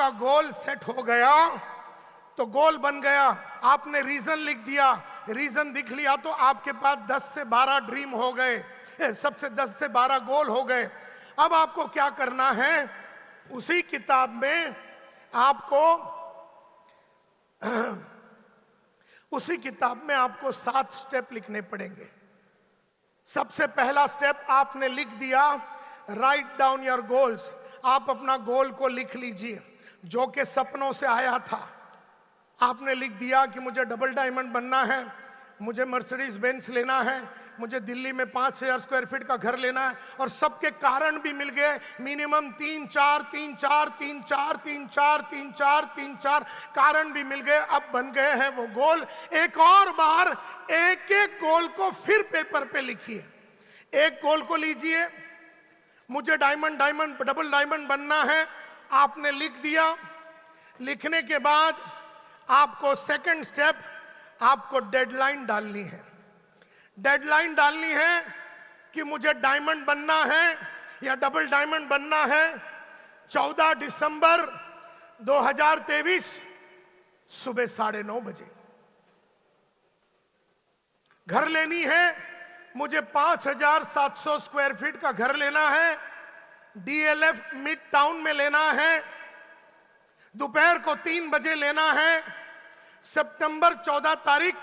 आपका goal set हो गया तो गोल बन गया, आपने रीजन लिख दिया, रीजन दिख लिया तो आपके पास 10 से 12 ड्रीम हो गए, सबसे 10 से 12 गोल हो गए। अब आपको क्या करना है, उसी किताब में आपको 7 स्टेप लिखने पड़ेंगे। सबसे पहला स्टेप आपने लिख दिया, राइट डाउन योर गोल्स। आप अपना गोल को लिख लीजिए जो कि सपनों से आया था। आपने लिख दिया कि मुझे डबल डायमंड बनना है, मुझे मर्सिडीज बेंज लेना है, मुझे दिल्ली में 5000 स्क्वायर फीट का घर लेना है, और सबके कारण भी मिल गए। मिनिमम 3-4 कारण भी मिल गए। अब बन गए हैं वो गोल। एक और बार एक एक गोल को फिर पेपर पे लिखिए। एक गोल को लीजिए, मुझे डायमंड डबल डायमंड बनना है, आपने लिख दिया। लिखने के बाद आपको सेकंड स्टेप, आपको डेडलाइन डालनी है। डेडलाइन डालनी है कि मुझे डायमंड बनना है या डबल डायमंड बनना है 14 दिसंबर 2023 सुबह 9:30 बजे। घर लेनी है, मुझे 5700 स्क्वायर फीट का घर लेना है, डीएलएफ मिड टाउन में लेना है, दोपहर को 3 बजे लेना है, सितंबर 14 तारीख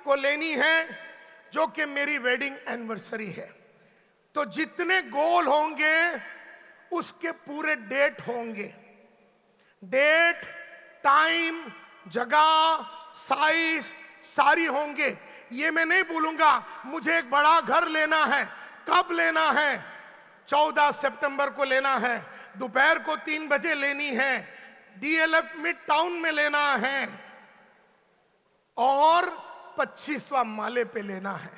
को लेनी है, जो कि मेरी वेडिंग एनिवर्सरी है। तो जितने गोल होंगे उसके पूरे डेट होंगे, डेट, टाइम, जगह, साइज सारी होंगे। ये मैं नहीं बोलूंगा मुझे एक बड़ा घर लेना है, कब लेना है, 14 सितंबर को लेना है, दोपहर को 3 बजे लेनी है, डीएलएफ मिड टाउन में लेना है, और 25वां माले पे लेना है।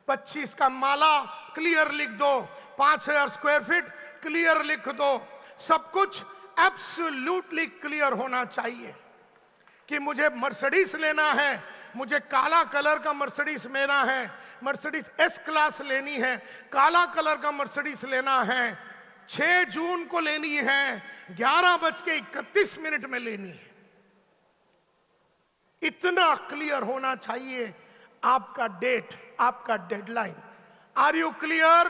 25 का माला क्लियर लिख दो, 5000 स्क्वायर फीट क्लियर लिख दो। सब कुछ एब्सोल्युटली क्लियर होना चाहिए कि मुझे मर्सिडीज लेना है, मुझे काला कलर का मर्सिडीज लेना है, मर्सिडीज एस क्लास लेनी है, काला कलर का मर्सिडीज लेना है, 6 जून को लेनी है, 11:31 में लेनी है। इतना क्लियर होना चाहिए आपका डेट, आपका डेडलाइन। Are you clear?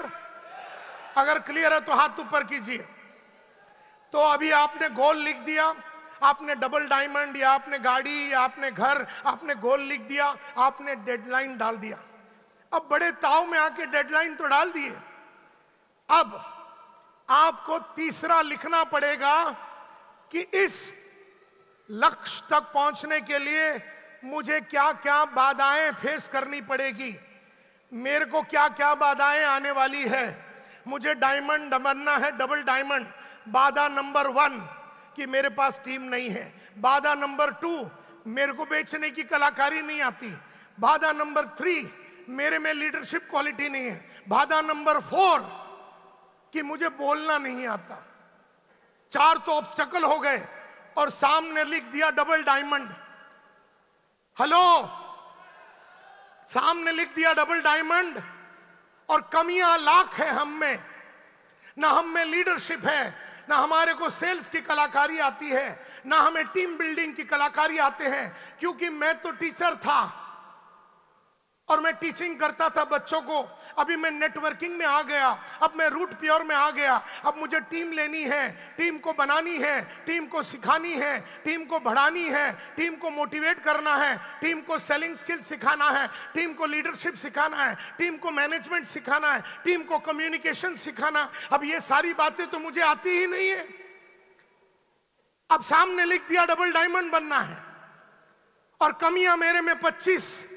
अगर क्लियर है तो हाथ ऊपर कीजिए। तो अभी आपने गोल लिख दिया, आपने डबल डायमंड या आपने गाड़ी या आपने घर, आपने गोल लिख दिया, आपने डेडलाइन डाल दिया। अब बड़े ताव में आके डेडलाइन तो डाल दिए, अब आपको तीसरा लिखना पड़ेगा कि इस लक्ष्य तक पहुंचने के लिए मुझे क्या क्या बाधाएं फेस करनी पड़ेगी, मेरे को क्या क्या बाधाएं आने वाली है। मुझे डायमंड बनना है, डबल डायमंड। बाधा नंबर 1 कि मेरे पास टीम नहीं है। बाधा नंबर 2, मेरे को बेचने की कलाकारी नहीं आती। बाधा नंबर 3, मेरे में लीडरशिप क्वालिटी नहीं है। बाधा नंबर 4 कि मुझे बोलना नहीं आता। 4 तो ऑब्स्टेकल हो गए, और सामने लिख दिया डबल डायमंड। हेलो, सामने लिख दिया डबल डायमंड, और कमियां लाख है हम में। ना हम में लीडरशिप है, ना हमारे को सेल्स की कलाकारी आती है, ना हमें टीम बिल्डिंग की कलाकारी आते हैं। क्योंकि मैं तो टीचर था और मैं टीचिंग करता था बच्चों को। अभी मैं नेटवर्किंग में आ गया, अब मैं रूट प्योर में आ गया। अब मुझे टीम लेनी है, टीम को बनानी है, टीम को सिखानी है, टीम को बढ़ानी है, टीम को मोटिवेट करना है, टीम को सेलिंग स्किल सिखाना है, टीम को लीडरशिप सिखाना है, टीम को मैनेजमेंट सिखाना है, टीम को कम्युनिकेशन सिखाना। अब ये सारी बातें तो मुझे आती ही नहीं है। अब सामने लिख दिया डबल डायमंड बनना है, और कमियां मेरे में 25।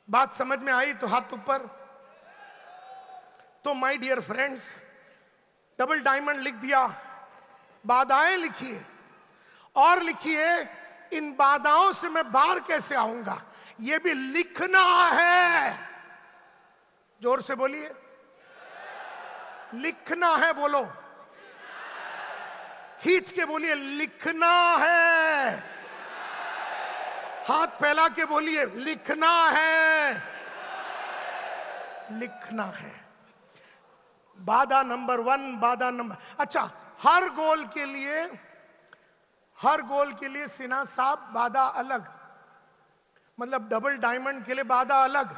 बात समझ में आई तो हाथ ऊपर। तो my dear friends, double diamond लिख दिया, बाधाएं लिखिए, और लिखिए इन बाधाओं से मैं बाहर कैसे आऊंगा, ये भी लिखना है। जोर से बोलिए, लिखना है। बोलो, खींच के बोलिए, लिखना है। हाथ फैला के बोलिए, लिखना है, लिखना है। बाधा नंबर 1, बाधा नंबर, अच्छा, हर गोल के लिए सिन्हा साहब बाधा अलग, मतलब डबल डायमंड के लिए बाधा अलग।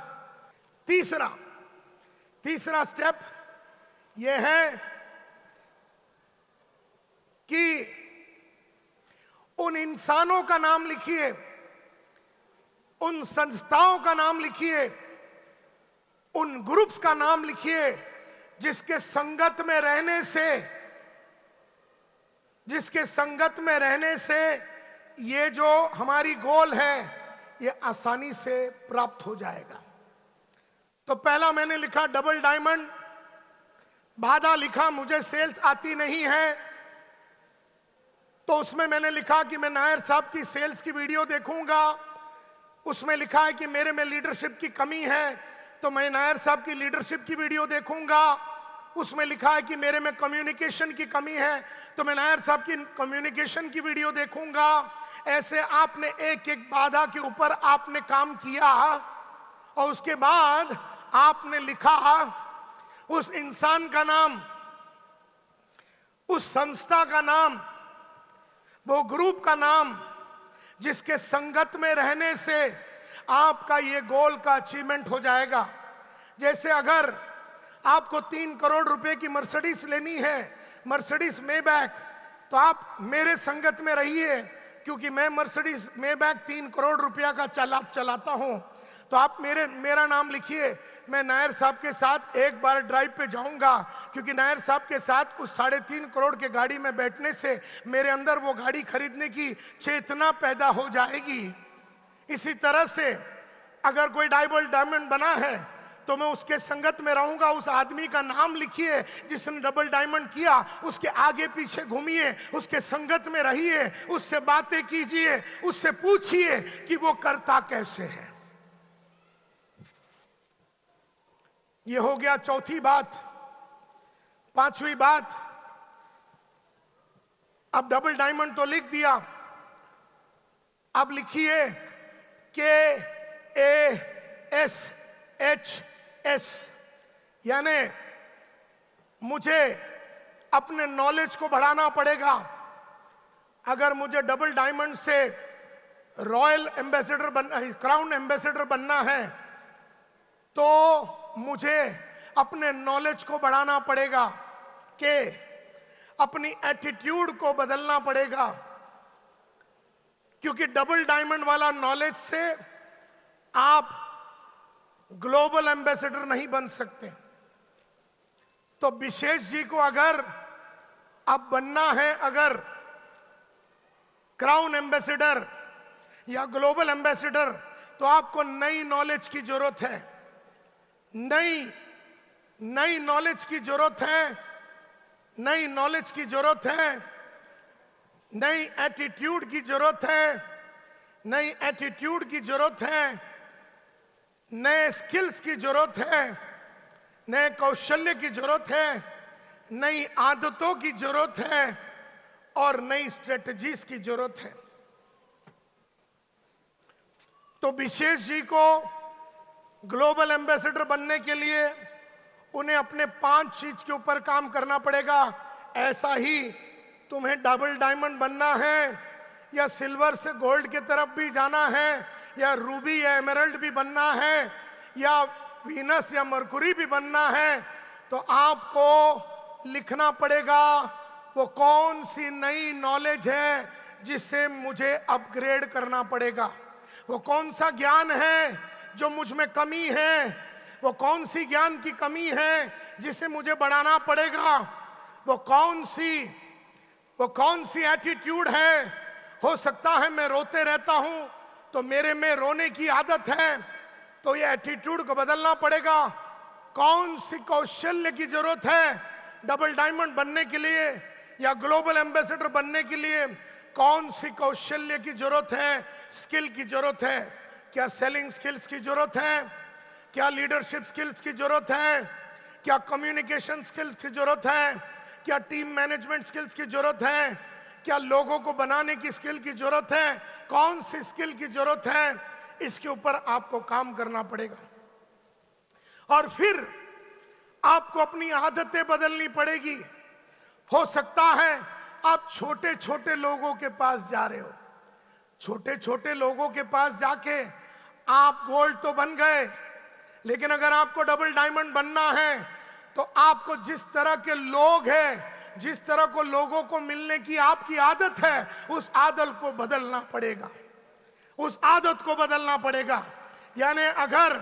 तीसरा स्टेप यह है कि उन इंसानों का नाम लिखिए, उन संस्थाओं का नाम लिखिए, उन ग्रुप्स का नाम लिखिए जिसके संगत में रहने से ये जो हमारी गोल है ये आसानी से प्राप्त हो जाएगा। तो पहला मैंने लिखा डबल डायमंड, बाधा लिखा मुझे सेल्स आती नहीं है, तो उसमें मैंने लिखा कि मैं नायर साहब की सेल्स की वीडियो देखूंगा। उसमें लिखा है कि मेरे में लीडरशिप की कमी है, तो मैं नायर साहब की लीडरशिप की वीडियो देखूंगा। उसमें लिखा है कि मेरे में कम्युनिकेशन की कमी है, तो मैं नायर साहब की कम्युनिकेशन की वीडियो देखूंगा। ऐसे आपने एक एक बाधा के ऊपर आपने काम किया और उसके बाद आपने लिखा उस इंसान का नाम, उस संस्था का नाम, वो ग्रुप का नाम जिसके संगत में रहने से आपका ये गोल का अचीवमेंट हो जाएगा। जैसे अगर आपको 3 करोड़ रुपए की मर्सिडीज लेनी है, मर्सिडीज मेबैक, तो आप मेरे संगत में रहिए, क्योंकि मैं मर्सिडीज मेबैक 3 करोड़ रुपया का चलाता हूं। तो आप मेरा नाम लिखिए, मैं नायर साहब के साथ एक बार ड्राइव पे जाऊंगा, क्योंकि नायर साहब के साथ उस 3.5 करोड़ के गाड़ी में बैठने से मेरे अंदर वो गाड़ी खरीदने की चेतना पैदा हो जाएगी। इसी तरह से अगर कोई डबल डायमंड बना है तो मैं उसके संगत में रहूंगा। उस आदमी का नाम लिखिए जिसने डबल डायमंड किया, उसके आगे पीछे घूमिए, उसके संगत में रहिए, उससे बातें कीजिए, उससे पूछिए कि वो करता कैसे है। ये हो गया चौथी बात। पांचवी बात, अब डबल डायमंड तो लिख दिया, अब लिखिए KASHS, यानी मुझे अपने नॉलेज को बढ़ाना पड़ेगा। अगर मुझे डबल डायमंड से रॉयल एम्बेसडर क्राउन एम्बेसडर बनना है तो मुझे अपने नॉलेज को बढ़ाना पड़ेगा, कि अपनी एटीट्यूड को बदलना पड़ेगा, क्योंकि डबल डायमंड वाला नॉलेज से आप ग्लोबल एम्बेसडर नहीं बन सकते। तो विशेष जी को अगर अब बनना है, अगर क्राउन एम्बेसडर या ग्लोबल एम्बेसडर, तो आपको नई नॉलेज की जरूरत है, नई नॉलेज की जरूरत है, नई नॉलेज की जरूरत है, नई एटीट्यूड की जरूरत है, नई एटीट्यूड की जरूरत है, नए स्किल्स की जरूरत है, नए कौशल्य की जरूरत है, नई आदतों की जरूरत है और नई स्ट्रेटजीज की जरूरत है। तो विशेष जी को ग्लोबल एम्बेसडर बनने के लिए उन्हें अपने 5 चीज के ऊपर काम करना पड़ेगा। ऐसा ही तुम्हें डबल डायमंड बनना है, या सिल्वर से गोल्ड की तरफ भी जाना है, या रूबी या एमरल्ड भी बनना है, या वीनस या मरकुरी भी बनना है, तो आपको लिखना पड़ेगा वो कौन सी नई नॉलेज है जिससे मुझे अपग्रेड करना पड़ेगा, वो कौन सा ज्ञान है जो मुझ में कमी है, वो कौन सी ज्ञान की कमी है जिसे मुझे बढ़ाना पड़ेगा, वो कौन सी एटीट्यूड है। हो सकता है मैं रोते रहता हूं तो मेरे में रोने की आदत है, तो ये एटीट्यूड को बदलना पड़ेगा। कौन सी कौशल्य की जरूरत है डबल डायमंड बनने के लिए या ग्लोबल एम्बेसडर बनने के लिए, कौन सी कौशल्य की जरूरत है, स्किल की जरूरत है। क्या सेलिंग स्किल्स की जरूरत है, क्या लीडरशिप स्किल्स की जरूरत है, क्या कम्युनिकेशन स्किल्स की जरूरत है, क्या टीम मैनेजमेंट स्किल्स की जरूरत है, क्या लोगों को बनाने की स्किल की जरूरत है, कौन सी स्किल की जरूरत है, इसके ऊपर आपको काम करना पड़ेगा। और फिर आपको अपनी आदतें बदलनी पड़ेगी। हो सकता है आप छोटे छोटे लोगों के पास जा रहे हो, छोटे छोटे लोगों के पास जाके आप गोल्ड तो बन गए, लेकिन अगर आपको डबल डायमंड बनना है तो आपको जिस तरह के लोग हैं, जिस तरह को लोगों को मिलने की आपकी आदत है, उस आदत को बदलना पड़ेगा, उस आदत को बदलना पड़ेगा। यानी अगर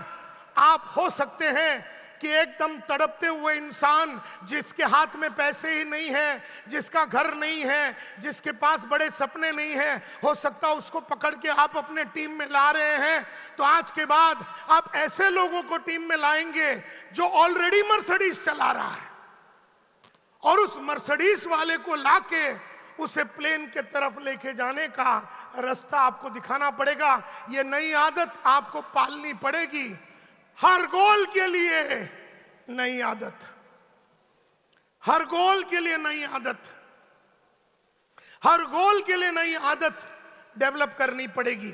आप हो सकते हैं कि एकदम तड़पते हुए इंसान जिसके हाथ में पैसे ही नहीं है, जिसका घर नहीं है, जिसके पास बड़े सपने नहीं है, हो सकता है उसको पकड़ के आप अपने टीम में ला रहे हैं, तो आज के बाद आप ऐसे लोगों को टीम में लाएंगे जो ऑलरेडी मर्सिडीज चला रहा है, और उस मर्सिडीज वाले को लाके उसे प्लेन के तरफ लेके जाने का रास्ता आपको दिखाना पड़ेगा। ये नई आदत आपको पालनी पड़ेगी। हर गोल के लिए नई आदत, हर गोल के लिए नई आदत, हर गोल के लिए नई आदत डेवलप करनी पड़ेगी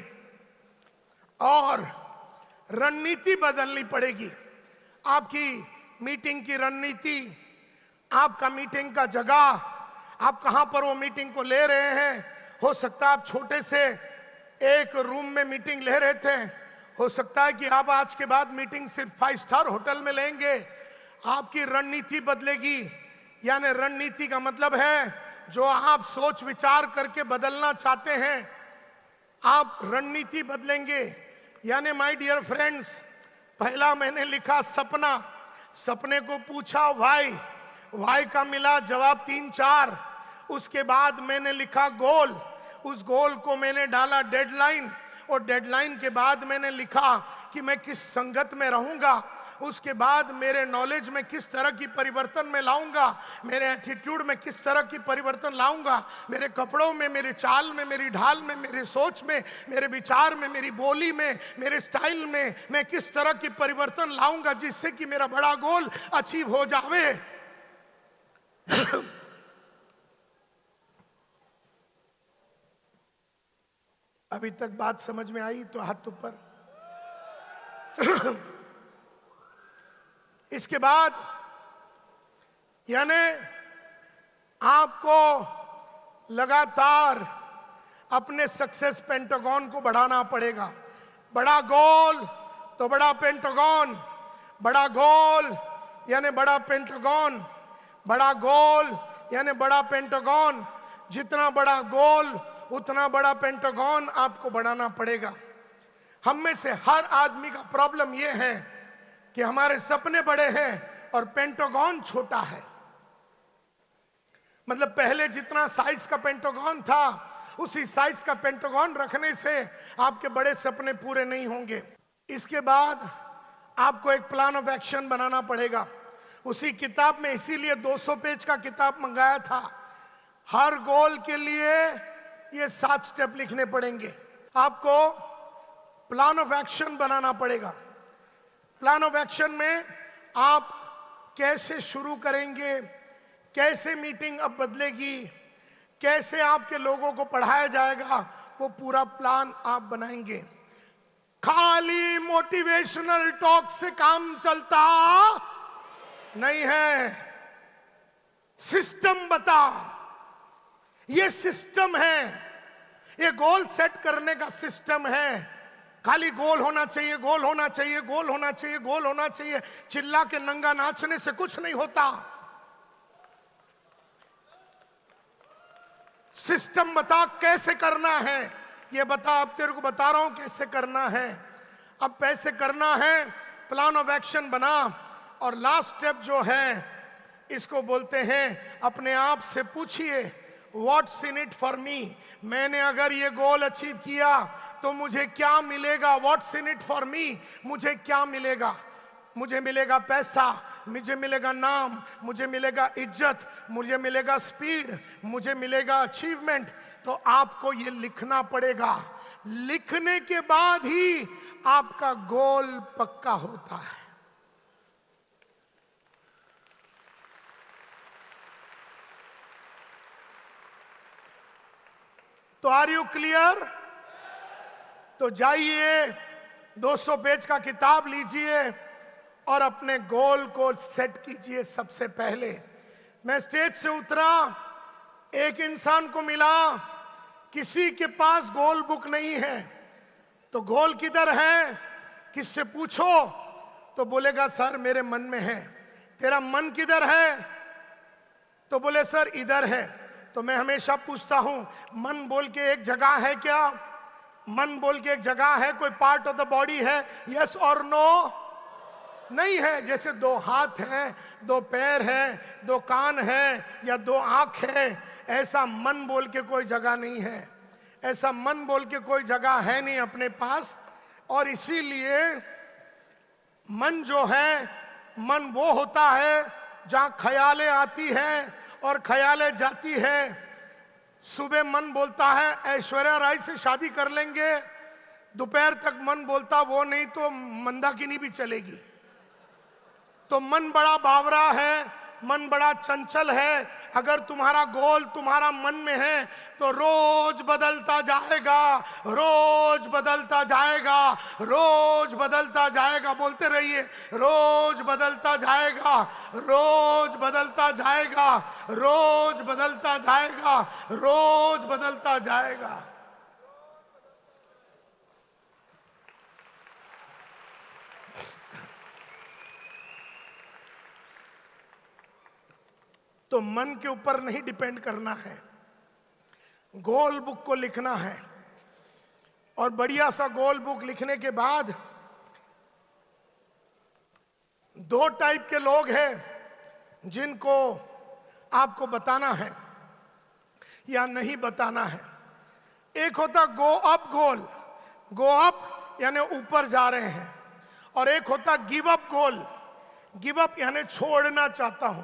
और रणनीति बदलनी पड़ेगी। आपकी मीटिंग की रणनीति, आपका मीटिंग का जगह, आप कहां पर वो मीटिंग को ले रहे हैं। हो सकता है आप छोटे से एक रूम में मीटिंग ले रहे थे, हो सकता है कि आप आज के बाद मीटिंग सिर्फ 5 स्टार होटल में लेंगे। आपकी रणनीति बदलेगी। यानी रणनीति का मतलब है जो आप सोच विचार करके बदलना चाहते हैं, आप रणनीति बदलेंगे। यानी माय डियर फ्रेंड्स, पहला मैंने लिखा सपना, सपने को पूछा वाई, वाई का मिला जवाब 3-4। उसके बाद मैंने लिखा गोल, उस गोल को मैंने डाला डेडलाइन, और डेडलाइन के बाद मैंने लिखा कि मैं किस संगत में रहूंगा। उसके बाद मेरे नॉलेज में किस तरह की परिवर्तन में लाऊंगा, मेरे एटीट्यूड में किस तरह की परिवर्तन लाऊंगा, मेरे कपड़ों में, मेरे चाल में, मेरी ढाल में, मेरे सोच में, मेरे विचार में, मेरी बोली में, मेरे स्टाइल में मैं किस तरह की परिवर्तन लाऊंगा जिससे कि मेरा बड़ा गोल अचीव हो जावे। अभी तक बात समझ में आई तो हाथ ऊपर। इसके बाद यानी आपको लगातार अपने सक्सेस पेंटागन को बढ़ाना पड़ेगा। बड़ा गोल तो बड़ा पेंटागन, बड़ा गोल यानी बड़ा पेंटागन, बड़ा गोल यानी बड़ा पेंटागन। जितना बड़ा गोल उतना बड़ा पेंटागन आपको बनाना पड़ेगा। हम में से हर आदमी का प्रॉब्लम यह है कि हमारे सपने बड़े हैं और पेंटागन छोटा है। मतलब पहले जितना साइज का पेंटागन था, उसी साइज का पेंटागन रखने से आपके बड़े सपने पूरे नहीं होंगे। इसके बाद आपको एक प्लान ऑफ एक्शन बनाना पड़ेगा। उसी किताब में, इसीलिए 200 पेज का किताब मंगाया था। हर गोल के लिए ये 7 स्टेप लिखने पड़ेंगे। आपको प्लान ऑफ एक्शन बनाना पड़ेगा। प्लान ऑफ एक्शन में आप कैसे शुरू करेंगे, कैसे मीटिंग अब बदलेगी, कैसे आपके लोगों को पढ़ाया जाएगा, वो पूरा प्लान आप बनाएंगे। खाली मोटिवेशनल टॉक से काम चलता नहीं है। सिस्टम बता, ये सिस्टम है, ये गोल सेट करने का सिस्टम है। खाली गोल होना चाहिए, गोल होना चाहिए, गोल होना चाहिए, गोल होना चाहिए, चिल्ला के नंगा नाचने से कुछ नहीं होता। सिस्टम बता कैसे करना है, ये बता, अब तेरे को बता रहा हूं कैसे करना है। अब कैसे करना है, प्लान ऑफ एक्शन बना। और लास्ट स्टेप जो है, इसको बोलते हैं, अपने आप से पूछिए what's in it for me. मैंने अगर ये गोल अचीव किया तो मुझे क्या मिलेगा। What's in it for me, मुझे क्या मिलेगा। मुझे मिलेगा पैसा, मुझे मिलेगा नाम, मुझे मिलेगा इज्जत, मुझे मिलेगा स्पीड, मुझे मिलेगा अचीवमेंट। तो आपको ये लिखना पड़ेगा। लिखने के बाद ही आपका गोल पक्का होता है। तो आर यू क्लियर? तो जाइए 200 पेज का किताब लीजिए और अपने गोल को सेट कीजिए। सबसे पहले मैं स्टेज से उतरा, एक इंसान को मिला, किसी के पास गोल बुक नहीं है। तो गोल किधर है, किससे पूछो तो बोलेगा सर मेरे मन में है। तेरा मन किधर है, तो बोले सर इधर है। तो मैं हमेशा पूछता हूं, मन बोल के एक जगह है क्या? मन बोल के एक जगह है, कोई पार्ट ऑफ द बॉडी है? यस और नो? नहीं है। जैसे दो हाथ हैं, दो पैर हैं, दो कान हैं या दो आंख है, ऐसा मन बोल के कोई जगह नहीं है। ऐसा मन बोल के कोई जगह है नहीं अपने पास। और इसीलिए मन जो है, मन वो होता है जहां ख्यालें आती हैं और ख्यालें जाती है। सुबह मन बोलता है ऐश्वर्या राय से शादी कर लेंगे, दोपहर तक मन बोलता वो नहीं तो मंदाकिनी भी चलेगी। तो मन बड़ा बावरा है, मन बड़ा चंचल है। अगर तुम्हारा गोल तुम्हारा मन में है तो रोज बदलता जाएगा, रोज बदलता जाएगा, रोज बदलता जाएगा। बोलते रहिए, रोज बदलता जाएगा, रोज बदलता जाएगा, रोज बदलता जाएगा, रोज बदलता जाएगा। तो मन के ऊपर नहीं डिपेंड करना है, गोल बुक को लिखना है। और बढ़िया सा गोल बुक लिखने के बाद दो टाइप के लोग हैं जिनको आपको बताना है या नहीं बताना है। एक होता गो अप गोल, गो अप यानी ऊपर जा रहे हैं। और एक होता गिव अप गोल, गिव अप यानी छोड़ना चाहता हूं।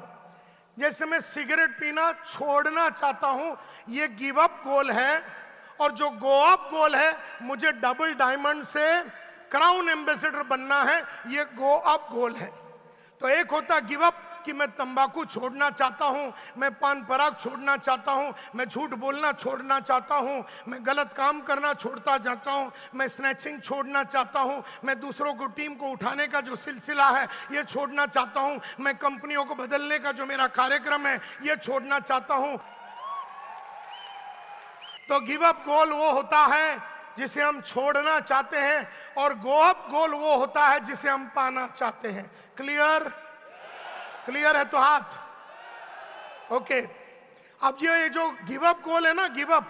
जैसे मैं सिगरेट पीना छोड़ना चाहता हूं, ये गिव अप गोल है। और जो गो अप गोल है, मुझे डबल डायमंड से क्राउन एम्बेसडर बनना है, ये गो अप गोल है। तो एक होता गिव अप कि मैं तंबाकू छोड़ना चाहता हूं, मैं पान पराग छोड़ना चाहता हूं, मैं झूठ बोलना छोड़ना चाहता हूं, मैं गलत काम करना छोड़ता जाता हूं, मैं स्नैचिंग छोड़ना चाहता हूं, मैं दूसरों को टीम को उठाने का जो सिलसिला है ये छोड़ना चाहता हूं, मैं कंपनियों को बदलने का जो मेरा कार्यक्रम है ये छोड़ना चाहता हूं। तो गिव अप गोल वो होता है जिसे हम छोड़ना चाहते हैं, और गो अप गोल वो होता है जिसे हम पाना चाहते हैं। क्लियर? क्लियर है तो हाथ। ओके। अब ये जो गिव अप गोल है ना, गिव अप,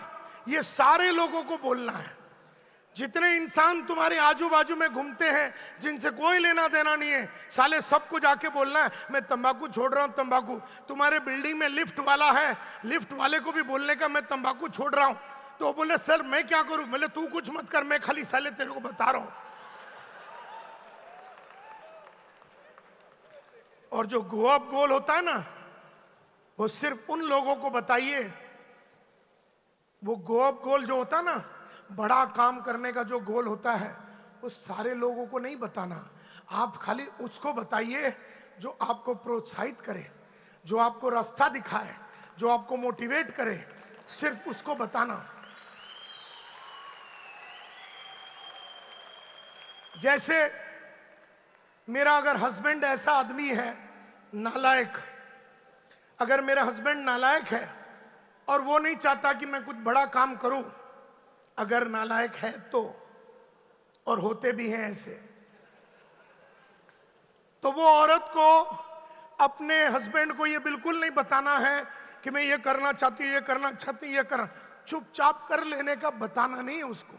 ये सारे लोगों को बोलना है। जितने इंसान तुम्हारे आजू बाजू में घूमते हैं जिनसे कोई लेना देना नहीं है, साले सबको जाके बोलना है मैं तंबाकू छोड़ रहा हूं। तंबाकू, तुम्हारे बिल्डिंग में लिफ्ट वाला है, लिफ्ट वाले को भी बोलने का मैं तंबाकू छोड़ रहा हूं। तो बोले सर मैं क्या करूं? बोले तू कुछ मत कर, मैं खाली साले तेरे को बता रहा हूं। और जो गो अप गोल होता है ना, वो सिर्फ उन लोगों को बताइए। वो गो अप गोल जो होता है ना, बड़ा काम करने का जो गोल होता है, वो सारे लोगों को नहीं बताना। आप खाली उसको बताइए जो आपको प्रोत्साहित करे, जो आपको रास्ता दिखाए, जो आपको मोटिवेट करे, सिर्फ उसको बताना। जैसे मेरा अगर हस्बैंड ऐसा आदमी है नालायक, अगर मेरा हस्बैंड नालायक है और वो नहीं चाहता कि मैं कुछ बड़ा काम करूं, अगर नालायक है तो, और होते भी हैं ऐसे, तो वो औरत को अपने हस्बैंड को ये बिल्कुल नहीं बताना है कि मैं ये करना चाहती हूं, ये करना चाहती हूं, ये करना, चुपचाप कर लेने का बताना नहीं है उसको।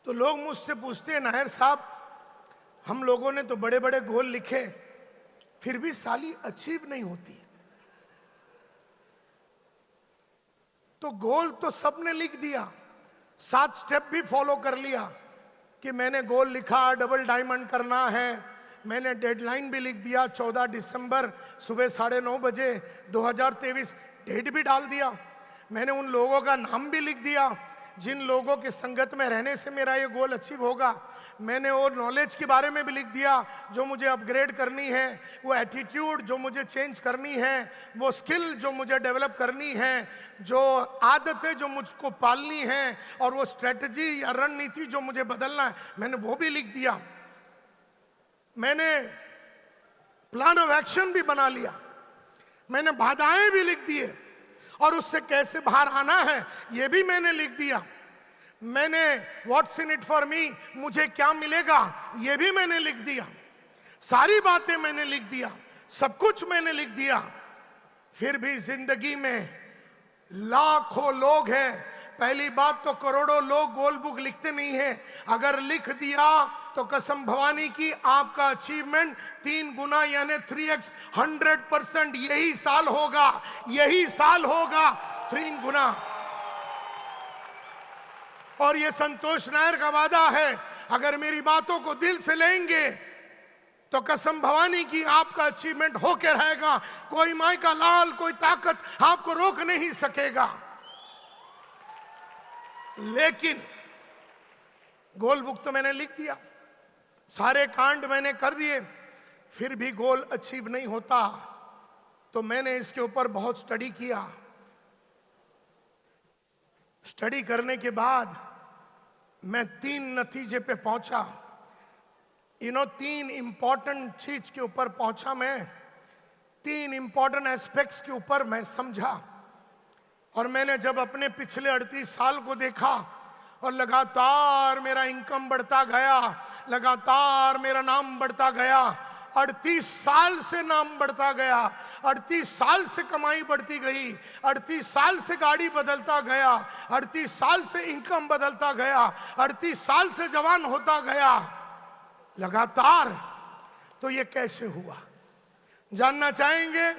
तो लोग मुझसे पूछते हैं नायर साहब हम लोगों ने तो बड़े बड़े गोल लिखे फिर भी साली अचीव नहीं होती। तो गोल तो सबने लिख दिया, 7 स्टेप भी फॉलो कर लिया कि मैंने गोल लिखा डबल डायमंड करना है, मैंने डेडलाइन भी लिख दिया 14 दिसंबर सुबह 9:30 बजे 2023, डेट भी डाल दिया। मैंने उन लोगों का नाम भी लिख दिया जिन लोगों के संगत में रहने से मेरा ये गोल अचीव होगा। मैंने वो नॉलेज के बारे में भी लिख दिया जो मुझे अपग्रेड करनी है, वो एटीट्यूड जो मुझे चेंज करनी है, वो स्किल जो मुझे डेवलप करनी है, जो आदतें जो मुझको पालनी है, और वो स्ट्रेटजी या रणनीति जो मुझे बदलना है, मैंने वो भी लिख दिया। मैंने प्लान ऑफ एक्शन भी बना लिया। मैंने बाधाएं भी लिख दिए और उससे कैसे बाहर आना है यह भी मैंने लिख दिया। मैंने what's in it for me, मुझे क्या मिलेगा, यह भी मैंने लिख दिया। सारी बातें मैंने लिख दिया, सब कुछ मैंने लिख दिया। फिर भी जिंदगी में लाखों लोग हैं। पहली बात तो करोड़ों लोग गोल बुक लिखते नहीं हैं। अगर लिख दिया तो कसम भवानी की आपका अचीवमेंट 3 गुना यानी 3x 100% यही साल होगा, यही साल होगा 3 गुना। और ये संतोष नायर का वादा है, अगर मेरी बातों को दिल से लेंगे तो कसम भवानी की आपका अचीवमेंट होके रहेगा। कोई माई का लाल, कोई ताकत आपको रोक नहीं सकेगा। लेकिन गोल बुक तो मैंने लिख दिया, सारे कांड मैंने कर दिए, फिर भी गोल अचीव नहीं होता। तो मैंने इसके ऊपर बहुत स्टडी किया। स्टडी करने के बाद मैं 3 नतीजे पे पहुंचा। 3 इंपॉर्टेंट चीज के ऊपर पहुंचा मैं, 3 इंपॉर्टेंट एस्पेक्ट्स के ऊपर मैं समझा। और मैंने जब अपने पिछले 38 साल को देखा और लगातार मेरा इनकम बढ़ता गया, लगातार मेरा नाम बढ़ता गया, 38 साल से नाम बढ़ता गया, 38 साल से कमाई बढ़ती गई, 38 साल से गाड़ी बदलता गया, 38 साल से इनकम बदलता गया, 38 साल से जवान होता गया लगातार। तो ये कैसे हुआ जानना चाहेंगे?